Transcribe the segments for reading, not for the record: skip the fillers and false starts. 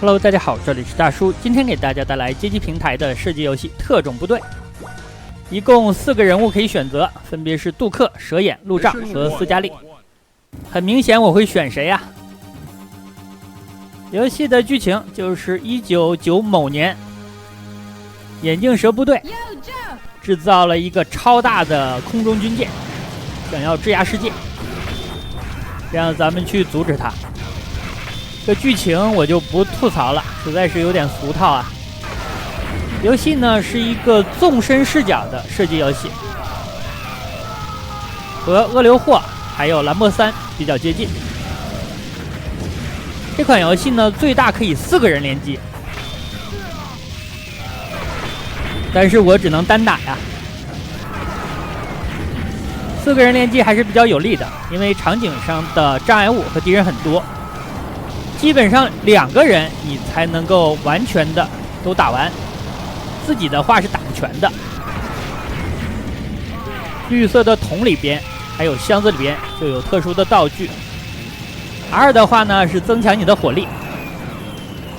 Hello， 大家好，这里是大叔，今天给大家带来街机平台的射击游戏《特种部队》，一共4个人物可以选择，分别是杜克、蛇眼、路障和斯嘉丽。很明显，我会选谁呀？游戏的剧情就是1995某年，眼镜蛇部队制造了一个超大的空中军舰，想要制压世界，让咱们去阻止它。这剧情我就不吐槽了，实在是有点俗套啊。游戏呢是一个纵深视角的射击游戏，和恶流霍还有蓝波3比较接近。这款游戏呢最大可以4个人联机，但是我只能单打呀。4个人联机还是比较有利的，因为场景上的障碍物和敌人很多。基本上2个人你才能够完全的都打完，自己的话是打不全的。绿色的桶里边还有箱子里边就有特殊的道具。R 的话呢是增强你的火力，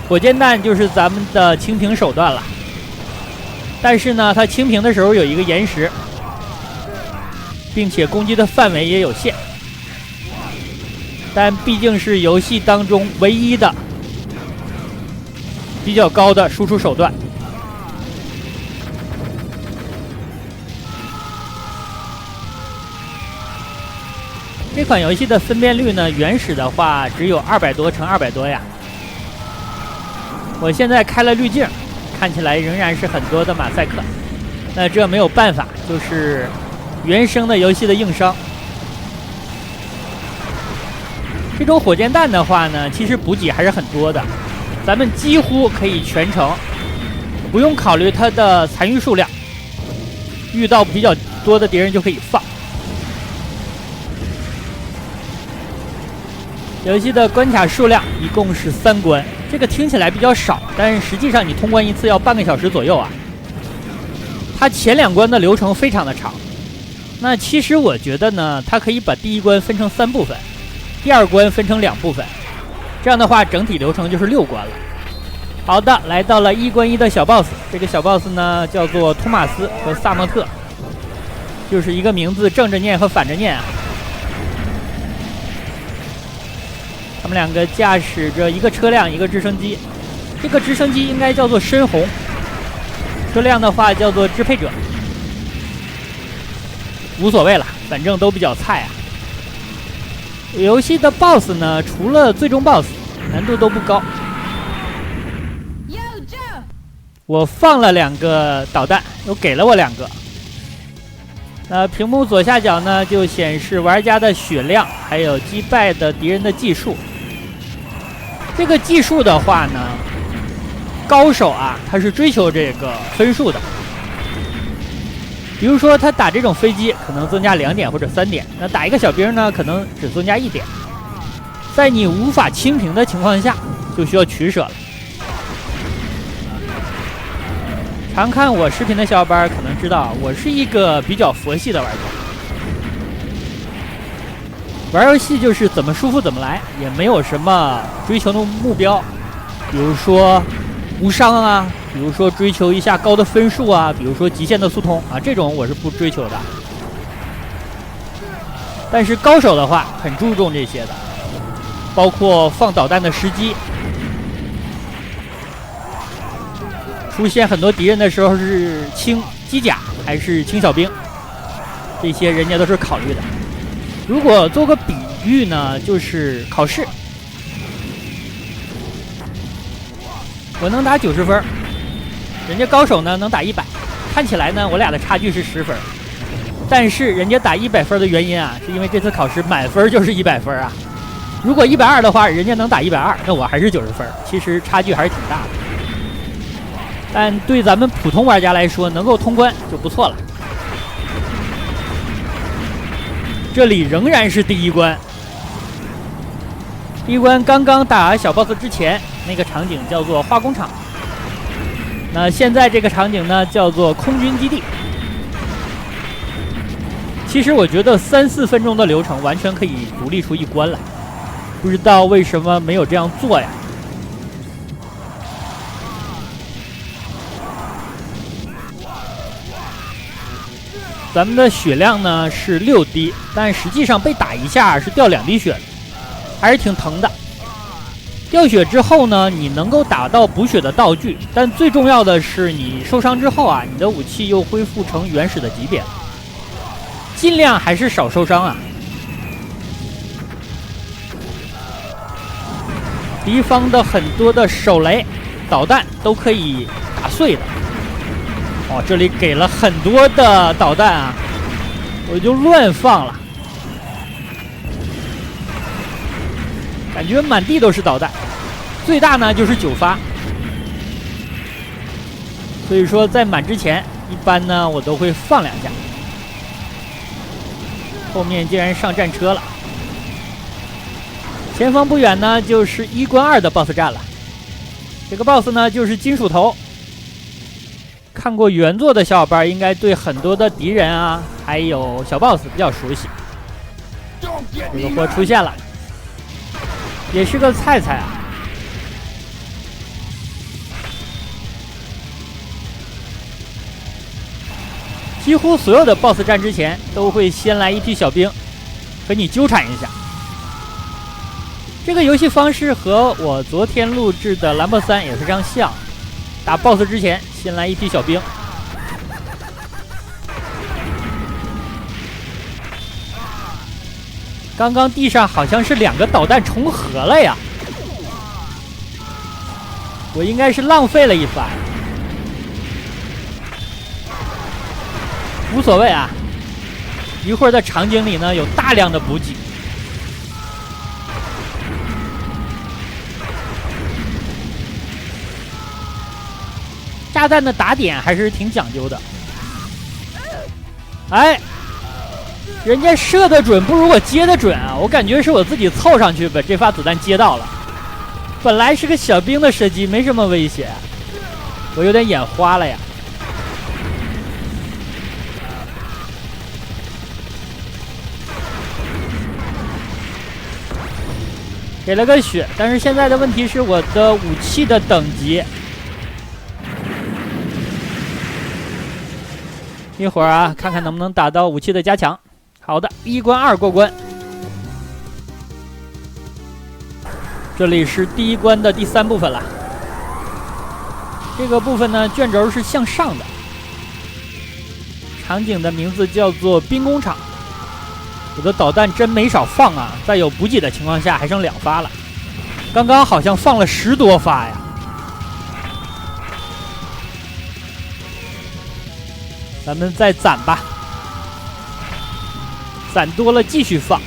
火箭弹就是咱们的清屏手段了。但是呢它清屏的时候有一个延时，并且攻击的范围也有限。但毕竟是游戏当中唯一的比较高的输出手段。这款游戏的分辨率呢，原始的话只有200多乘200多呀。我现在开了滤镜，看起来仍然是很多的马赛克。那这没有办法，就是原生的游戏的硬伤。这种火箭弹的话呢，其实补给还是很多的，咱们几乎可以全程不用考虑它的残余数量，遇到比较多的敌人就可以放。游戏的关卡数量一共是3关，这个听起来比较少，但是实际上你通关一次要半个小时左右啊。它前2关的流程非常的长，那其实我觉得呢，它可以把第1关分成3部分。第2关分成2部分，这样的话整体流程就是6关了。好的，来到了1关1的小 boss， 这个小 boss 呢叫做托马斯和萨莫特，就是一个名字正着念和反着念啊。他们2个驾驶着一个车辆一个直升机，这个直升机应该叫做深红，车辆的话叫做支配者，无所谓了，反正都比较菜啊。游戏的 BOSS 呢，除了最终 BOSS， 难度都不高。我放了2个导弹，又给了我2个。屏幕左下角呢就显示玩家的血量，还有击败的敌人的技术。这个技术的话呢，高手啊，他是追求这个分数的。比如说他打这种飞机可能增加2点或者3点，那打一个小兵呢可能只增加1点。在你无法清屏的情况下就需要取舍了。常看我视频的小伙伴可能知道，我是一个比较佛系的玩家，玩游戏就是怎么舒服怎么来，也没有什么追求的目标，比如说无伤啊，比如说追求一下高的分数啊，比如说极限的速通啊，这种我是不追求的。但是高手的话很注重这些的，包括放导弹的时机，出现很多敌人的时候是清机甲还是清小兵，这些人家都是考虑的。如果做个比喻呢，就是考试，我能打90分，人家高手呢能打100，看起来呢我俩的差距是10分，但是人家打100分的原因啊，是因为这次考试满分就是100分啊。如果120的话，人家能打120，那我还是90分，其实差距还是挺大的。但对咱们普通玩家来说，能够通关就不错了。这里仍然是第1关，第1关刚刚打小 boss 之前，那个场景叫做化工厂。那现在这个场景呢，叫做空军基地。其实我觉得3-4分钟的流程完全可以独立出1关来，不知道为什么没有这样做呀？咱们的血量呢是6滴，但实际上被打一下是掉2滴血的，还是挺疼的。掉血之后呢，你能够打到补血的道具，但最重要的是你受伤之后啊，你的武器又恢复成原始的级别了。尽量还是少受伤啊。敌方的很多的手雷、导弹都可以打碎的。哦，这里给了很多的导弹啊，我就乱放了，感觉满地都是导弹。最大呢就是9发，所以说在满之前，一般呢我都会放2下。后面竟然上战车了。前方不远呢，就是1关2的 BOSS 战了。这个 BOSS 呢，就是金属头。看过原作的小伙伴应该对很多的敌人啊，还有小 BOSS 比较熟悉。这个货出现了，也是个菜菜啊。几乎所有的 BOSS 战之前，都会先来一批小兵，和你纠缠一下。这个游戏方式和我昨天录制的蓝波3也非常像，打 BOSS 之前先来一批小兵。刚刚地上好像是2个导弹重合了呀，我应该是浪费了一发，无所谓啊。一会儿的场景里呢有大量的补给。炸弹的打点还是挺讲究的。哎，人家射得准不如我接得准啊！我感觉是我自己凑上去把这发子弹接到了。本来是个小兵的射击，没什么威胁，我有点眼花了呀。给了个血，但是现在的问题是我的武器的等级。一会儿啊，看看能不能打到武器的加强。好的，1关2过关。这里是第1关的第3部分了。这个部分呢，卷轴是向上的。场景的名字叫做兵工厂。我的导弹真没少放啊，在有补给的情况下还剩2发了。刚刚好像放了10多发呀。咱们再攒吧，攒多了继续放。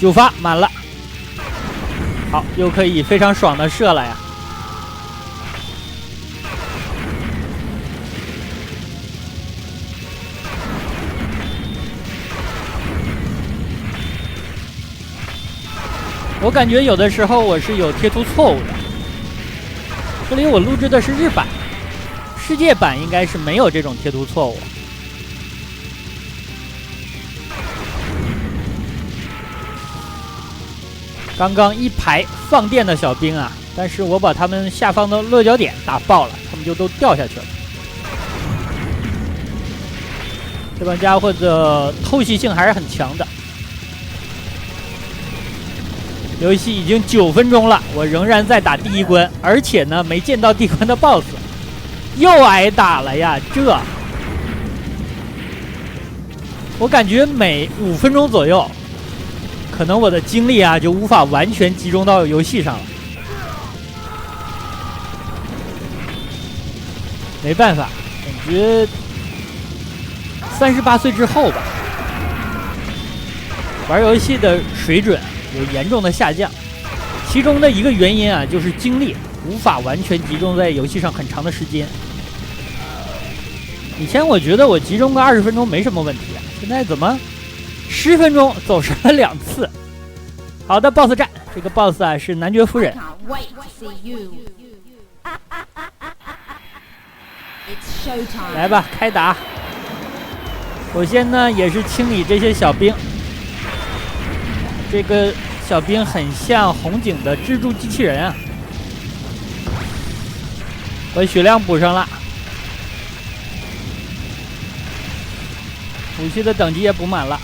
9发满了，好，又可以非常爽的射了呀。我感觉有的时候我是有贴图错误的。这里我录制的是日版。世界版应该是没有这种贴图错误。刚刚一排放电的小兵啊，但是我把他们下方的落脚点打爆了，他们就都掉下去了。这帮家伙的偷袭性还是很强的。游戏已经9分钟了，我仍然在打第1关，而且呢没见到第1关的 BOSS。又挨打了呀！我感觉每5分钟左右，可能我的精力啊就无法完全集中到游戏上了。没办法，感觉38岁之后吧，玩游戏的水准有严重的下降。其中的一个原因啊，就是精力无法完全集中在游戏上很长的时间。以前我觉得我集中个20分钟没什么问题啊，现在怎么10分钟走神了2次？好的 ，BOSS 战，这个 BOSS 啊是男爵夫人。来吧，开打。首先呢，也是清理这些小兵。这个小兵很像红警的蜘蛛机器人啊。把血量补上了。武器的等级也补满了，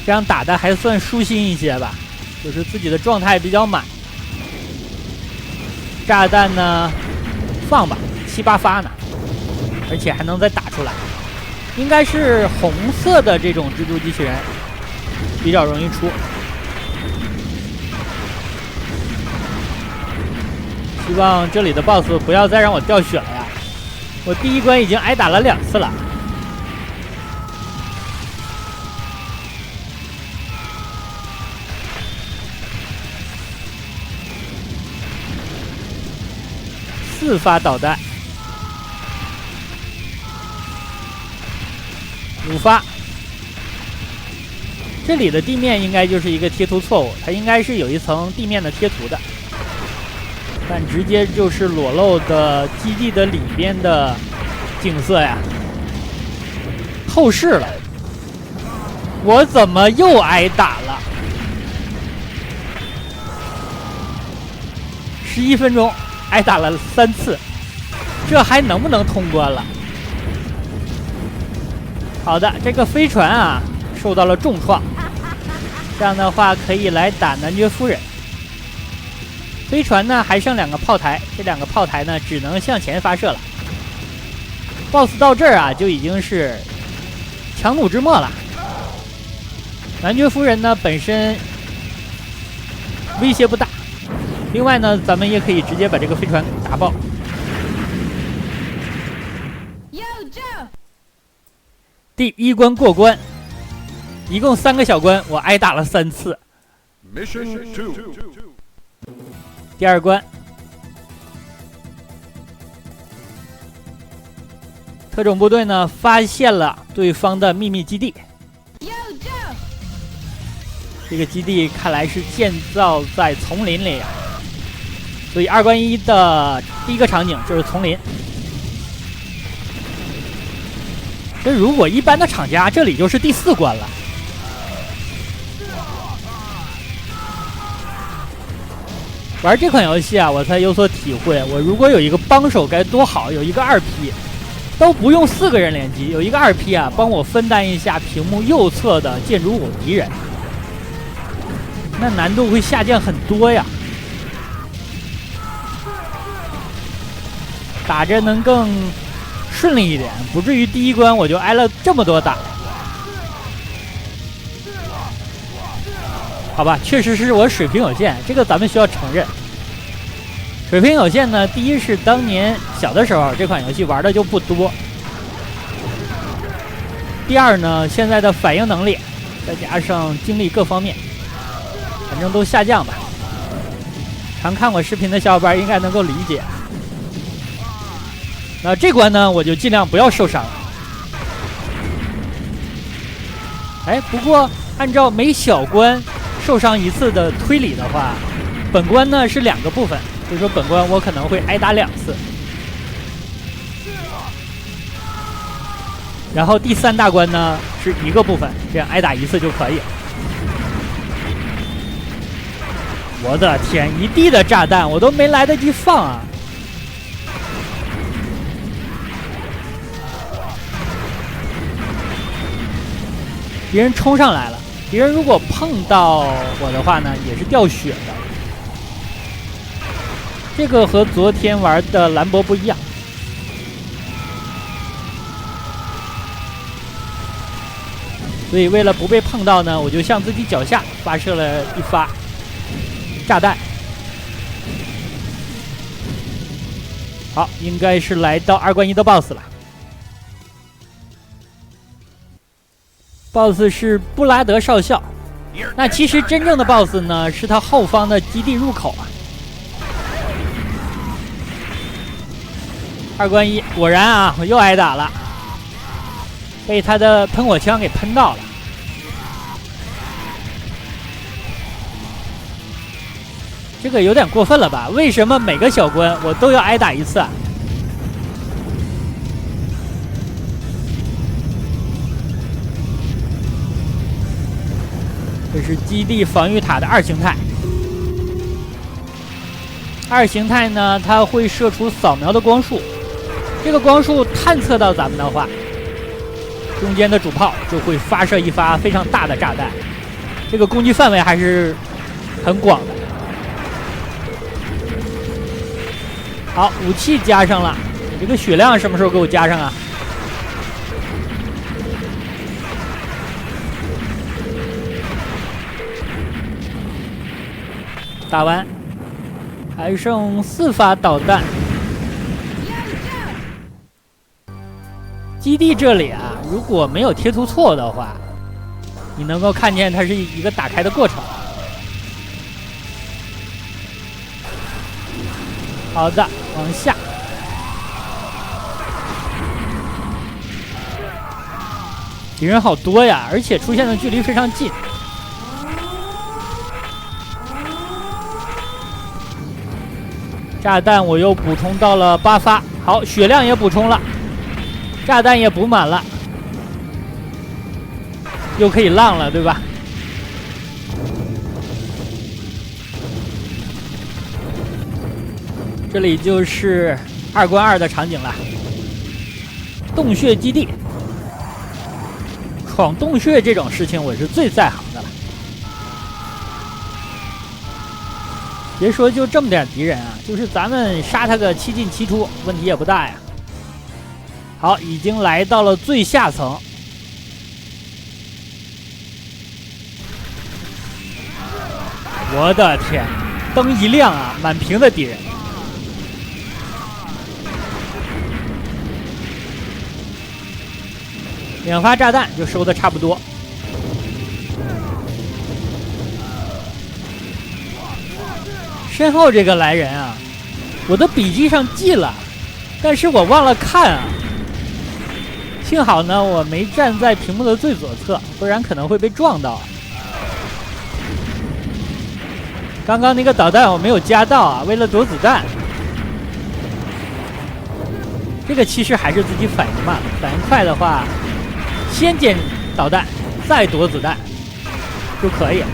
这样打的还算舒心一些吧，就是自己的状态比较满。炸弹呢，放吧，7、8发呢，而且还能再打出来。应该是红色的这种蜘蛛机器人比较容易出。希望这里的 BOSS 不要再让我掉血了呀！我第一关已经挨打了2次了。4发导弹，5发。这里的地面应该就是一个贴图错误，它应该是有一层地面的贴图的，但直接就是裸露的基地的里边的景色呀，透视了。我怎么又挨打了？11分钟。挨打了3次，这还能不能通关了？好的，这个飞船啊受到了重创，这样的话可以来打男爵夫人。飞船呢还剩2个炮台，这2个炮台呢只能向前发射了。BOSS 到这儿啊就已经是强弩之末了。男爵夫人呢本身威胁不大。另外呢，咱们也可以直接把这个飞船打爆。第1关过关，一共3个小关，我挨打了3次。第2关，特种部队呢发现了对方的秘密基地。这个基地看来是建造在丛林里啊。所以2关1的第1个场景就是丛林。这如果一般的厂家，这里就是第4关了。玩这款游戏啊，我才有所体会。我如果有一个帮手该多好，有一个2P，都不用4个人联机，有一个2P啊，帮我分担一下屏幕右侧的建筑物敌人，那难度会下降很多呀。打着能更顺利一点，不至于第1关我就挨了这么多打。好吧，确实是我水平有限，这个咱们需要承认。水平有限呢，第一是当年小的时候这款游戏玩的就不多，第二呢，现在的反应能力再加上精力各方面，反正都下降吧。常看我视频的小伙伴应该能够理解。那这关呢，我就尽量不要受伤。哎，不过按照每小关受伤1次的推理的话，本关呢是2个部分，所以说本关我可能会挨打2次。然后第3大关呢是1个部分，这样挨打1次就可以。我的天，一地的炸弹，我都没来得及放啊！敌人冲上来了，敌人如果碰到我的话呢，也是掉血的。这个和昨天玩的兰博不一样。所以为了不被碰到呢，我就向自己脚下发射了1发炸弹。好，应该是来到2关1的 BOSS 了。BOSS 是布拉德少校，那其实真正的 BOSS 呢，是他后方的基地入口啊。2关1，果然啊，我又挨打了，被他的喷火枪给喷到了。这个有点过分了吧？为什么每个小关我都要挨打1次啊？这是基地防御塔的2形态。2形态呢，它会射出扫描的光束，这个光束探测到咱们的话，中间的主炮就会发射一发非常大的炸弹，这个攻击范围还是很广的。好，武器加上了，这个血量什么时候给我加上啊？打完，还剩4发导弹。基地这里啊，如果没有贴图错的话，你能够看见它是一个打开的过程。好的，往下。敌人好多呀，而且出现的距离非常近。炸弹我又补充到了8发，好，血量也补充了，炸弹也补满了，又可以浪了，对吧？这里就是2关2的场景了，洞穴基地。闯洞穴这种事情我是最在行的了。别说就这么点敌人啊，就是咱们杀他个7进7出，问题也不大呀。好，已经来到了最下层。我的天，灯一亮啊，满屏的敌人。2发炸弹就收的差不多。身后这个来人啊，我的笔记上记了，但是我忘了看啊。幸好呢，我没站在屏幕的最左侧，不然可能会被撞到。刚刚那个导弹我没有加到啊，为了躲子弹。这个其实还是自己反应慢了，反应快的话，先捡导弹，再躲子弹就可以了。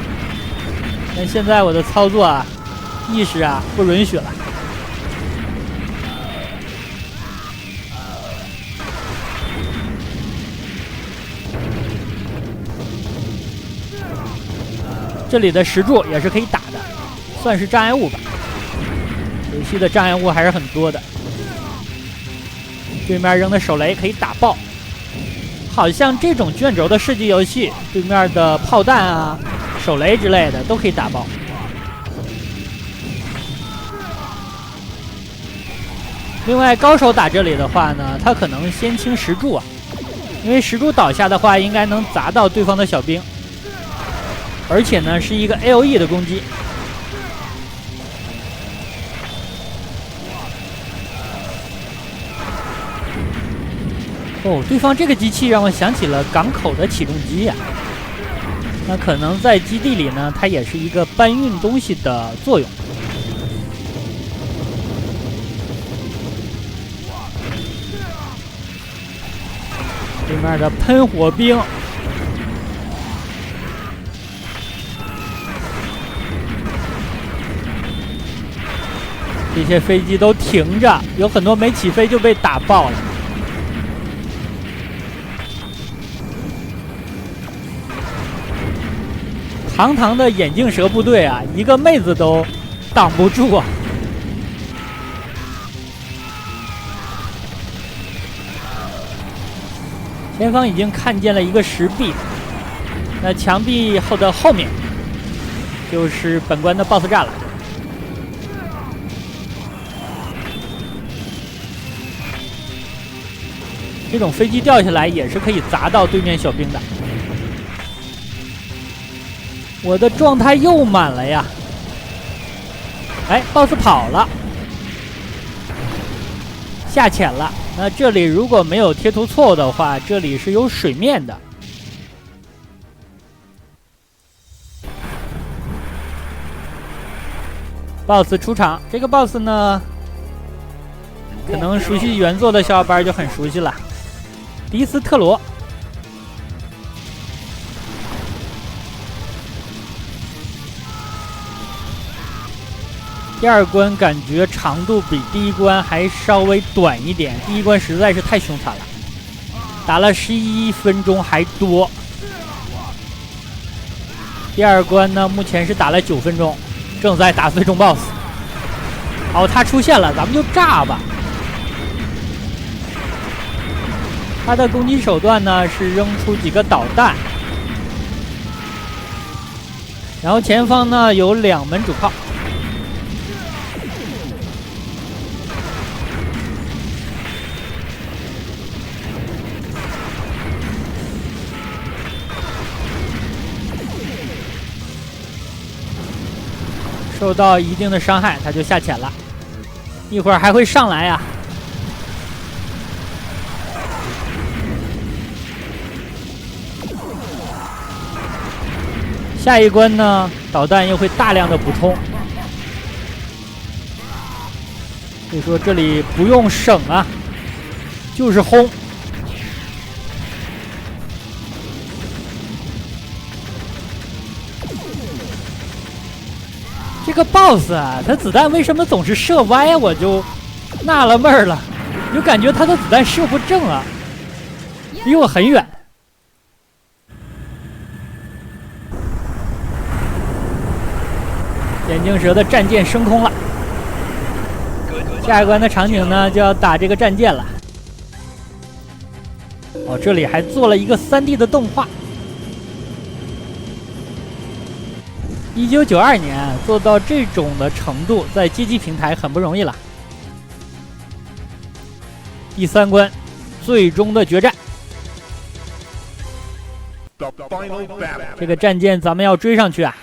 但现在我的操作啊，意识啊不允许了。这里的石柱也是可以打的，算是障碍物吧。游戏的障碍物还是很多的。对面扔的手雷可以打爆，好像这种卷轴的射击游戏，对面的炮弹啊、手雷之类的都可以打爆。另外，高手打这里的话呢，他可能先清石柱啊，因为石柱倒下的话，应该能砸到对方的小兵。而且呢，是一个 AOE 的攻击。哦，对方这个机器让我想起了港口的起重机呀。那可能在基地里呢，它也是一个搬运东西的作用。对面的喷火兵。这些飞机都停着，有很多没起飞就被打爆了。堂堂的眼镜蛇部队啊，一个妹子都挡不住啊！前方已经看见了一个石壁，那墙壁后的后面就是本关的 BOSS 战了。这种飞机掉下来也是可以砸到对面小兵的。我的状态又满了呀！哎 ，BOSS 跑了，下潜了。那这里如果没有贴图错误的话，这里是有水面的。BOSS 出场，这个 BOSS 呢，可能熟悉原作的小伙伴就很熟悉了。迪斯特罗，第二关感觉长度比第一关还稍微短一点，第一关实在是太凶残了，打了11分钟还多。第二关呢，目前是打了9分钟，正在打最终 BOSS。好，他出现了，咱们就炸吧。他的攻击手段呢是扔出几个导弹，然后前方呢有2门主炮。受到一定的伤害，他就下潜了，一会儿还会上来呀。下一关呢，导弹又会大量的补充，所以说这里不用省啊，就是轰。这个 BOSS 啊，他子弹为什么总是射歪啊？我就纳了闷了，就感觉他的子弹射不正啊，离我很远。眼镜蛇的战舰升空了，下一关的场景呢就要打这个战舰了。哦，这里还做了一个3D 的动画。1992年做到这种的程度，在街机平台很不容易了。第3关，最终的决战。这个战舰咱们要追上去啊！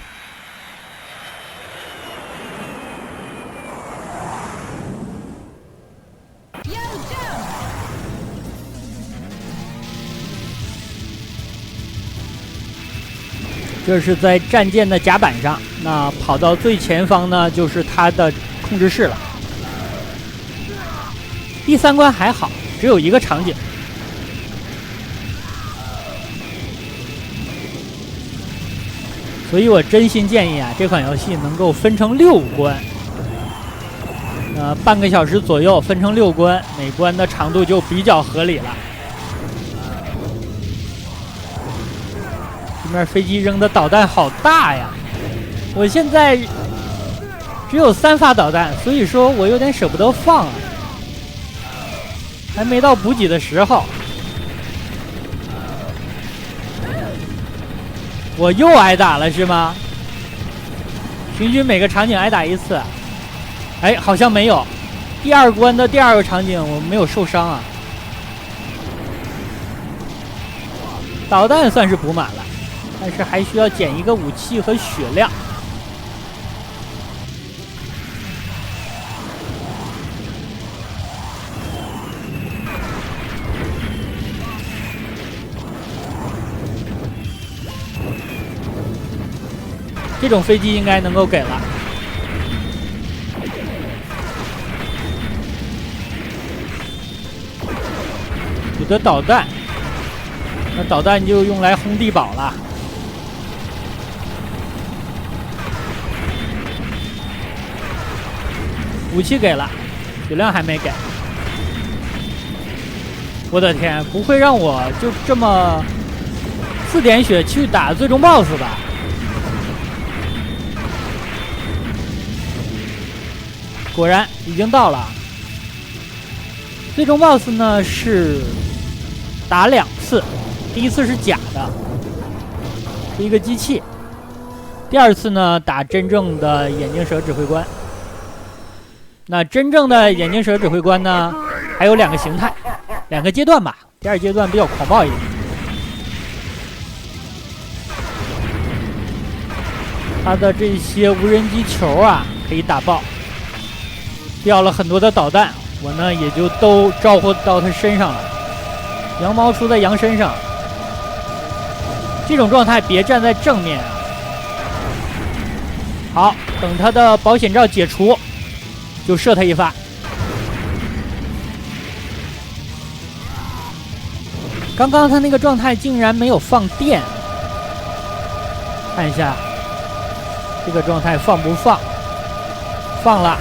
这是在战舰的甲板上，那跑到最前方呢，就是它的控制室了。第3关还好，只有一个场景。所以我真心建议啊，这款游戏能够分成6关，半个小时左右分成6关，每关的长度就比较合理了。这面飞机扔的导弹好大呀！我现在只有3发导弹，所以说我有点舍不得放啊，还没到补给的时候。我又挨打了是吗？平均每个场景挨打1次。哎，好像没有。第2关的第2个场景我没有受伤啊。导弹算是补满了，但是还需要捡一个武器和血量。这种飞机应该能够给了。有的导弹，那导弹就用来轰地堡了。武器给了，血量还没给。我的天，不会让我就这么4点血去打最终 BOSS 吧？果然已经到了。最终 BOSS 呢是打2次，第一次是假的，是一个机器；第2次呢打真正的眼镜蛇指挥官。那真正的眼镜蛇指挥官呢，还有2个形态，2个阶段吧。第2阶段比较狂暴一点。他的这些无人机球啊，可以打爆。掉了很多的导弹，我呢也就都招呼到他身上了。羊毛出在羊身上，这种状态别站在正面啊。好，等他的保险罩解除，就射他一发。刚刚他那个状态竟然没有放电，看一下这个状态放不放？放了，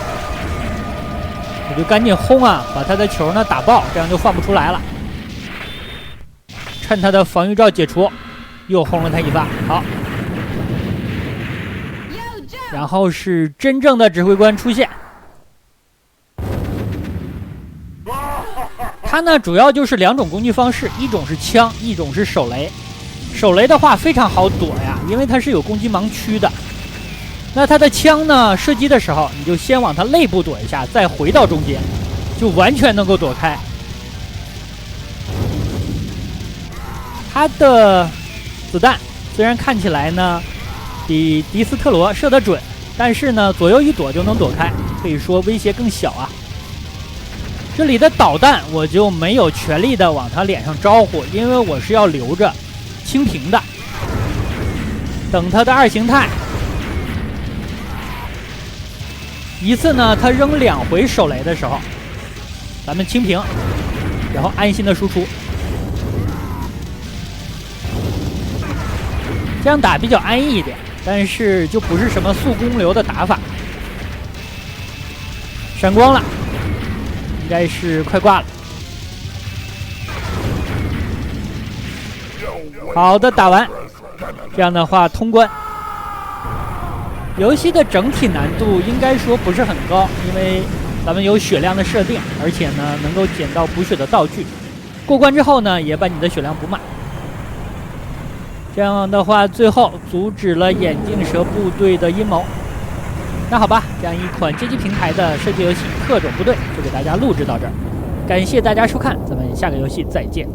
我就赶紧轰啊，把他的球呢打爆，这样就放不出来了。趁他的防御罩解除，又轰了他一发。好，然后是真正的指挥官出现。他呢主要就是2种攻击方式，一种是枪，一种是手雷。手雷的话非常好躲呀，因为它是有攻击盲区的。那他的枪呢，射击的时候你就先往他肋部躲一下，再回到中间，就完全能够躲开。他的子弹虽然看起来呢比迪斯特罗射得准，但是呢左右一躲就能躲开，可以说威胁更小啊。这里的导弹我就没有全力的往他脸上招呼，因为我是要留着清屏的，等他的2形态。一次呢他扔2回手雷的时候，咱们清屏，然后安心的输出，这样打比较安逸一点，但是就不是什么速攻流的打法。闪光了，应该是快挂了。好的，打完，这样的话通关。游戏的整体难度应该说不是很高，因为咱们有血量的设定，而且呢能够捡到补血的道具。过关之后呢，也把你的血量补满。这样的话，最后阻止了眼镜蛇部队的阴谋。那好吧，这样一款街机平台的射击游戏《特种部队》就给大家录制到这儿，感谢大家收看，咱们下个游戏再见。